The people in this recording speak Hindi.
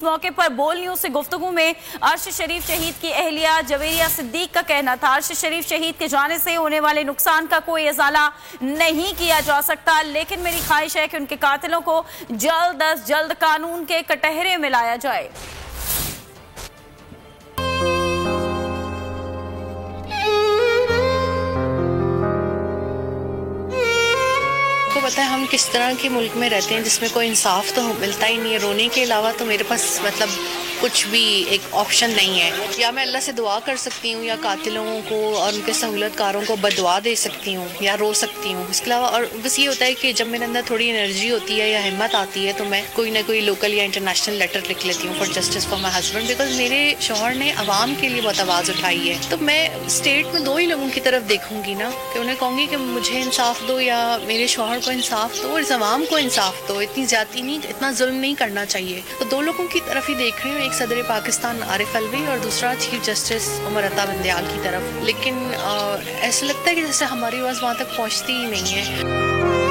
मौके पर बोल न्यूज से गुफ्तगू में अरशद शरीफ शहीद की अहलिया जवेरिया सिद्दीक का कहना था, अरशद शरीफ शहीद के जाने से होने वाले नुकसान का कोई इजाला नहीं किया जा सकता, लेकिन मेरी ख्वाहिश है कि उनके कातिलों को जल्द अज जल्द कानून के कटहरे में लाया जाए। पता है हम किस तरह के मुल्क में रहते हैं जिसमें कोई इंसाफ तो मिलता ही नहीं है। रोने के अलावा तो मेरे पास मतलब कुछ भी एक ऑप्शन नहीं है। या मैं अल्लाह से दुआ कर सकती हूँ या कातिलों को और उनके सहूलतकारों को बदुआ दे सकती हूँ या रो सकती हूँ। इसके अलावा और बस ये होता है कि जब मेरे अंदर थोड़ी एनर्जी होती है या हिम्मत आती है तो मैं कोई ना कोई लोकल या इंटरनेशनल लेटर लिख लेती हूँ for justice for my husband, because मेरे शौहर ने आवाम के लिए बहुत आवाज़ उठाई है। तो मैं स्टेट में दो ही लोगों की तरफ देखूंगी ना, कि उन्हें कहूँगी कि मुझे इंसाफ दो या मेरे शौहर को इंसाफ दो और इस आवाम को इंसाफ दो। इतनी ज्यादती नहीं, इतना जुल्म नहीं करना चाहिए। तो दो लोगों की तरफ ही देख रही हूँ, एक सदर पाकिस्तान आरिफ अलवी और दूसरा चीफ जस्टिस उमर अता बंदयाल की तरफ। लेकिन ऐसा लगता है कि जैसे हमारी आवाज़ वहाँ तक पहुँचती ही नहीं है।